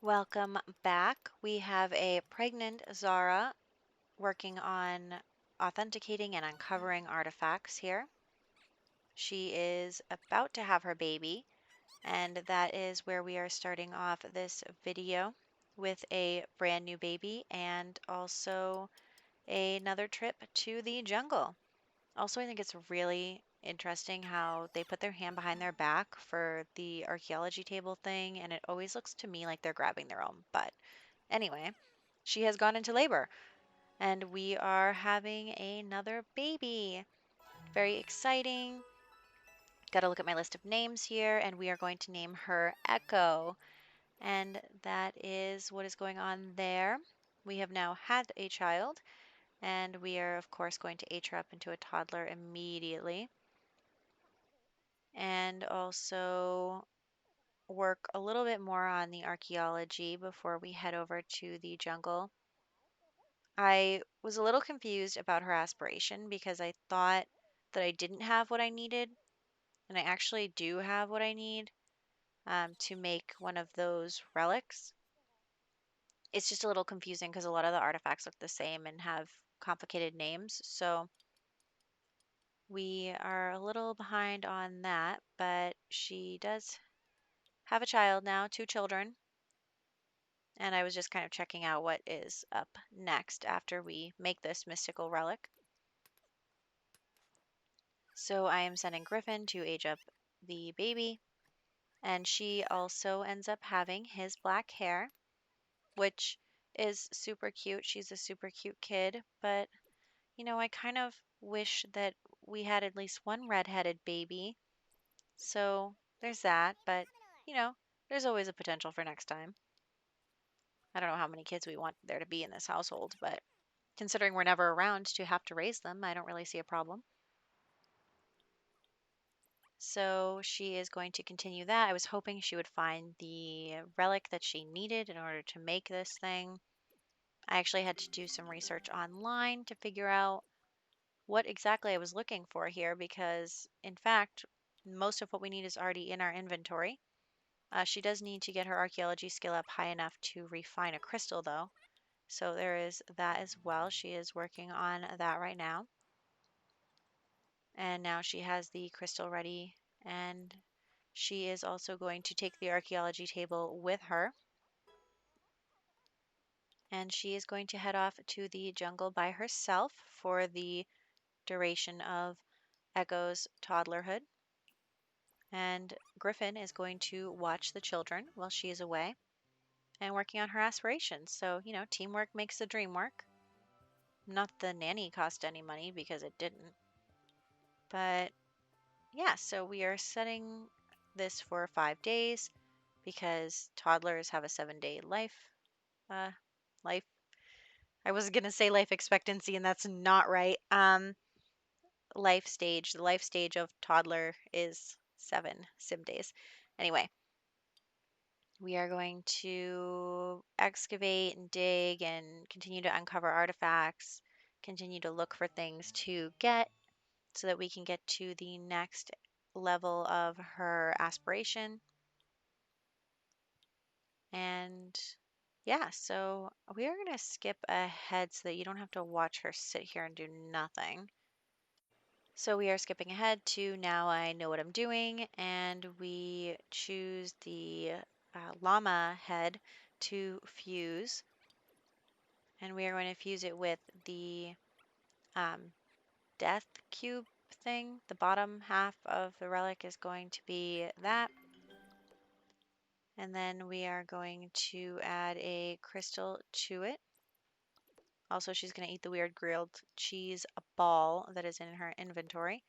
Welcome back. We have a pregnant Zara working on authenticating and uncovering artifacts here. She is about to have her baby, and that is where we are starting off this video with a brand new baby and also another trip to the jungle. Also, I think it's really interesting how they put their hand behind their back for the archaeology table thing, and it always looks to me like they're grabbing their own butt. Anyway, she has gone into labor and we are having another baby. Very exciting. Got to look at my list of names here, and we are going to name her Echo. And that is what is going on there. We have now had a child, and we are, of course, going to age her up into a toddler immediately. And also work a little bit more on the archaeology before we head over to the jungle. I was a little confused about her aspiration because I thought that I didn't have what I needed, and I actually do have what I need to make one of those relics. It's just a little confusing because a lot of the artifacts look the same and have complicated names, so we are a little behind on that, but she does have a child now, two children, and I was just kind of checking out what is up next after we make this mystical relic. So I am sending Griffin to age up the baby, and she also ends up having his black hair, which is super cute. She's a super cute kid, but I kind of wish that we had at least one redheaded baby. So there's that, but there's always a potential for next time. I don't know how many kids we want there to be in this household, but considering we're never around to have to raise them, I don't really see a problem. So she is going to continue that. I was hoping she would find the relic that she needed in order to make this thing. I actually had to do some research online to figure out what exactly I was looking for here because, in fact, most of what we need is already in our inventory. She does need to get her archaeology skill up high enough to refine a crystal, though. So there is that as well. She is working on that right now. And now she has the crystal ready, and she is also going to take the archaeology table with her, and she is going to head off to the jungle by herself for the duration of Echo's toddlerhood. And Griffin is going to watch the children while she is away and working on her aspirations. So, teamwork makes the dream work. Not the nanny cost any money because it didn't. But yeah, so we are setting this for 5 days because toddlers have a 7 day uh life. I was gonna say life expectancy, and that's not right. Life stage. The life stage of toddler is 7 sim days. Anyway, we are going to excavate and dig and continue to uncover artifacts, continue to look for things to get so that we can get to the next level of her aspiration. And yeah, so we are going to skip ahead so that you don't have to watch her sit here and do nothing. So we are skipping ahead to now I know what I'm doing, and we choose the llama head to fuse, and we are going to fuse it with the um, death cube thing. The bottom half of the relic is going to be that. And then we are going to add a crystal to it. Also, she's going to eat the weird grilled cheese ball that is in her inventory.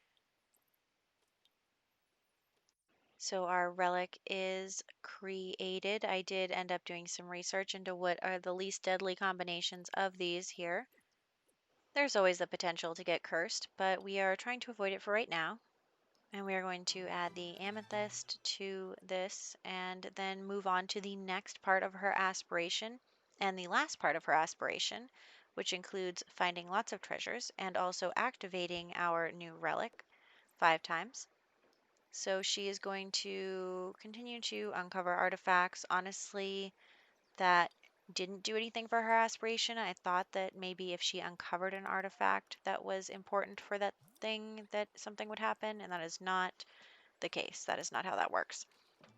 So our relic is created. I did end up doing some research into what are the least deadly combinations of these here. There's always the potential to get cursed, but we are trying to avoid it for right now. And we are going to add the amethyst to this and then move on to the next part of her aspiration and the last part of her aspiration, which includes finding lots of treasures and also activating our new relic 5 times. So she is going to continue to uncover artifacts. Honestly, that didn't do anything for her aspiration. I thought that maybe if she uncovered an artifact that was important for that thing, that something would happen, and that is not the case. That is not how that works.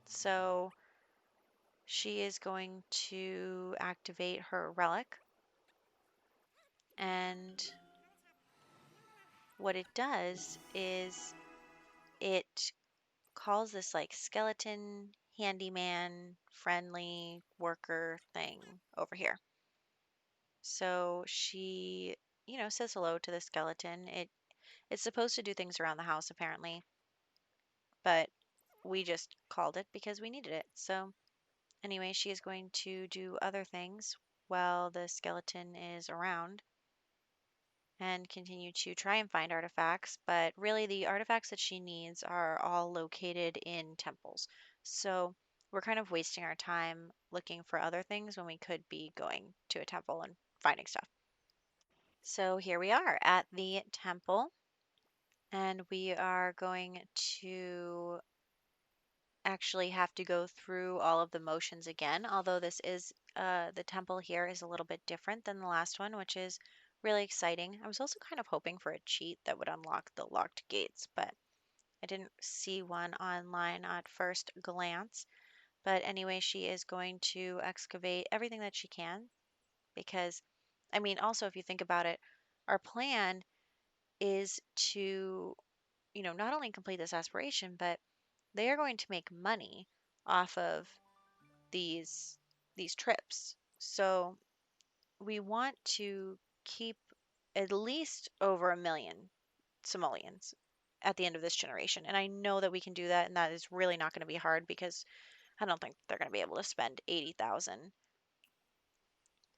So she is going to activate her relic, and what it does is it calls this like skeleton handyman friendly worker thing over here. So she, says hello to the skeleton. It's supposed to do things around the house apparently, but we just called it because we needed it. So anyway, she is going to do other things while the skeleton is around and continue to try and find artifacts, but really the artifacts that she needs are all located in temples. So we're kind of wasting our time looking for other things when we could be going to a temple and finding stuff. So here we are at the temple, and we are going to actually have to go through all of the motions again, although this is the temple here is a little bit different than the last one, which is really exciting. I was also kind of hoping for a cheat that would unlock the locked gates, but I didn't see one online at first glance. But anyway, she is going to excavate everything that she can because, I mean, also if you think about it, our plan is to, not only complete this aspiration, but they are going to make money off of these these trips. So we want to keep at least over 1 million simoleons at the end of this generation. And I know that we can do that, and that is really not going to be hard because I don't think they're going to be able to spend 80,000.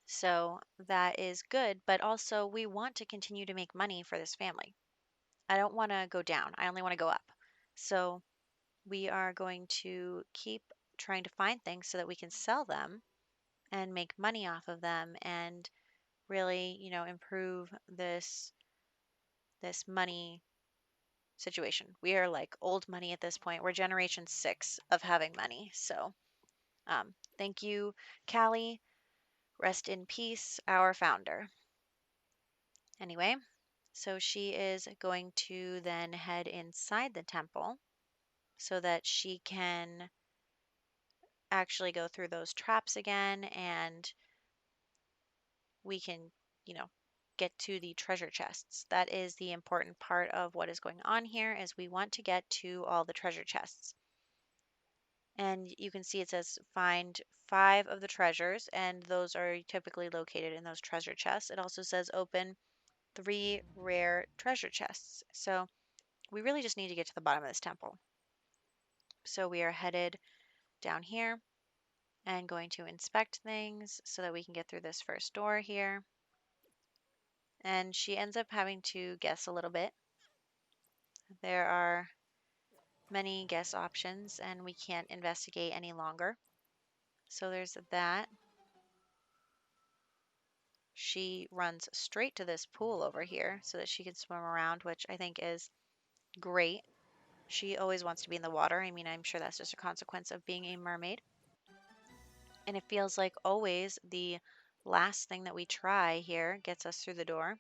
So that is good, but also we want to continue to make money for this family. I don't want to go down. I only want to go up. So we are going to keep trying to find things so that we can sell them and make money off of them and really, improve this money situation. We are like old money at this point. We're generation 6 of having money. So, thank you, Callie. Rest in peace, our founder. Anyway, so she is going to then head inside the temple so that she can actually go through those traps again and we can, you know, get to the treasure chests. That is the important part of what is going on here is we want to get to all the treasure chests. And you can see it says find 5 of the treasures, and those are typically located in those treasure chests. It also says open 3 rare treasure chests. So we really just need to get to the bottom of this temple. So we are headed down here and going to inspect things so that we can get through this first door here. And she ends up having to guess a little bit. There are many guess options and we can't investigate any longer. So there's that. She runs straight to this pool over here so that she can swim around, which I think is great. She always wants to be in the water. I mean, I'm sure that's just a consequence of being a mermaid. And it feels like always the last thing that we try here gets us through the door.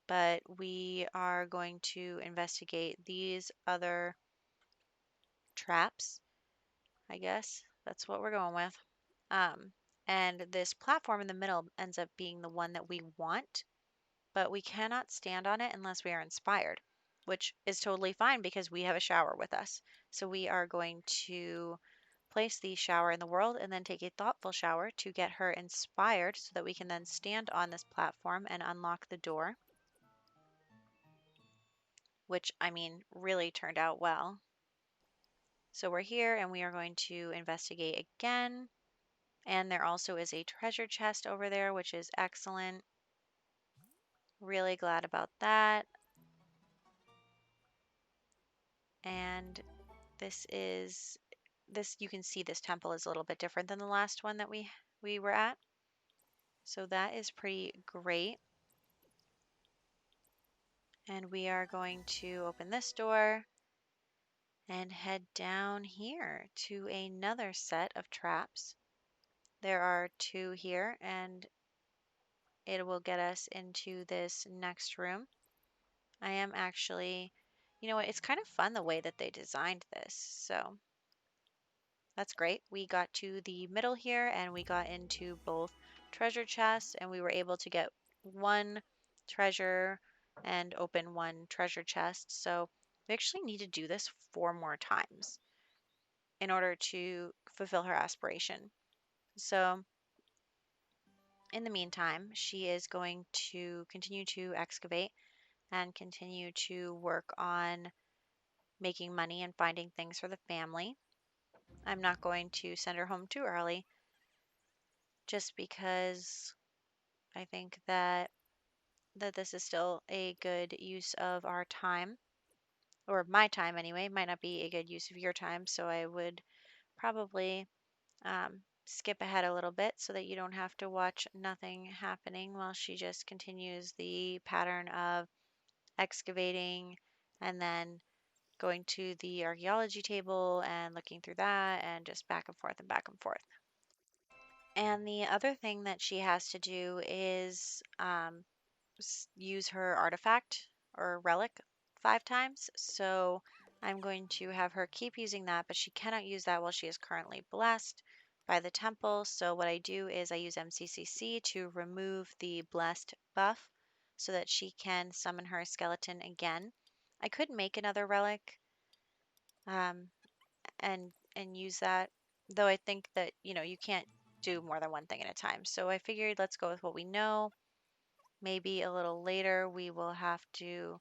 But we are going to investigate these other traps, I guess. That's what we're going with. Um, and this platform in the middle ends up being the one that we want, but we cannot stand on it unless we are inspired, which is totally fine because we have a shower with us. So we are going to place the shower in the world and then take a thoughtful shower to get her inspired so that we can then stand on this platform and unlock the door, which I mean really turned out well. So we're here and we are going to investigate again. And there also is a treasure chest over there, which is excellent. Really glad about that. And this you can see this temple is a little bit different than the last one that we were at. So that is pretty great. And we are going to open this door and head down here to another set of traps. There are two here, and it will get us into this next room. I am actually, you know what, it's kind of fun the way that they designed this. So that's great. We got to the middle here and we got into both treasure chests and we were able to get one treasure and open one treasure chest. So we actually need to do this 4 more times in order to fulfill her aspiration. So in the meantime, she is going to continue to excavate and continue to work on making money and finding things for the family. I'm not going to send her home too early just because I think that this is still a good use of our time, or my time anyway. Might not be a good use of your time, so I would probably skip ahead a little bit so that you don't have to watch nothing happening while she just continues the pattern of excavating and then going to the archaeology table and looking through that and just back and forth and back and forth. And the other thing that she has to do is use her artifact or relic 5 times. So I'm going to have her keep using that, but she cannot use that while she is currently blessed by the temple. So what I do is I use MCCC to remove the blessed buff so that she can summon her skeleton again. I could make another relic um, and use that, though I think that, you can't do more than one thing at a time. So I figured let's go with what we know. Maybe a little later we will have to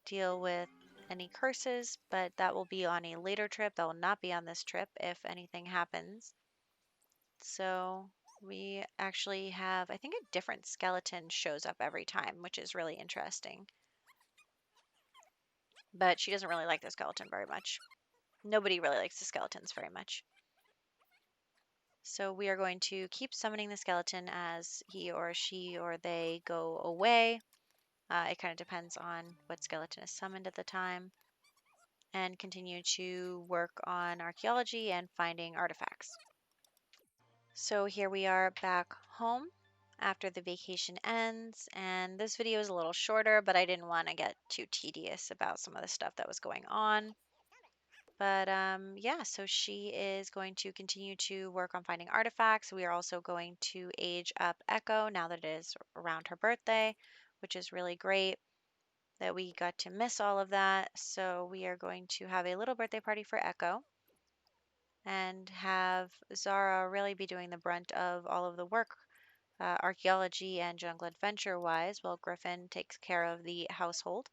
deal with any curses, but that will be on a later trip. That will not be on this trip if anything happens. So we actually have, I think, a different skeleton shows up every time, which is really interesting. But she doesn't really like the skeleton very much. Nobody really likes the skeletons very much. So we are going to keep summoning the skeleton as he or she or they go away. It kind of depends on what skeleton is summoned at the time. And continue to work on archaeology and finding artifacts. So here we are back home after the vacation ends, and this video is a little shorter, but I didn't want to get too tedious about some of the stuff that was going on. But yeah, so she is going to continue to work on finding artifacts. We are also going to age up Echo now that it is around her birthday, which is really great that we got to miss all of that. So we are going to have a little birthday party for Echo and have Zara really be doing the brunt of all of the work, archaeology and jungle adventure wise, while Griffin takes care of the household.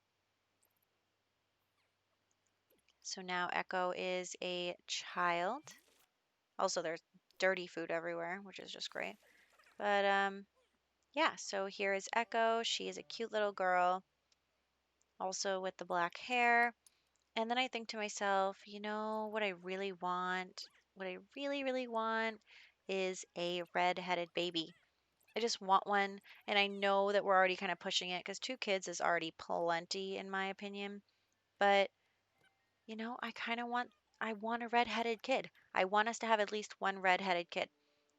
So now Echo is a child. Also, there's dirty food everywhere, which is just great. But yeah, so here is Echo. She is a cute little girl, also with the black hair. And then I think to myself, what I really want, what I really, really want is a red-headed baby. I just want one, and I know that we're already kind of pushing it because 2 kids is already plenty in my opinion. But, I kind of want a red-headed kid. I want us to have at least one red-headed kid.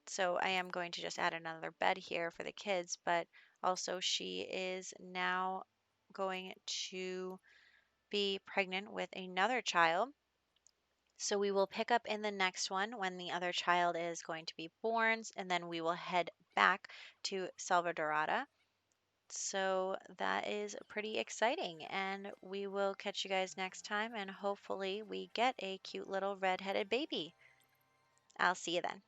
So I am going to just add another bed here for the kids, but also she is now going to be pregnant with another child. So we will pick up in the next one when the other child is going to be born, and then we will head back to Salvadorada. So that is pretty exciting, and we will catch you guys next time, and hopefully we get a cute little red-headed baby. I'll see you then.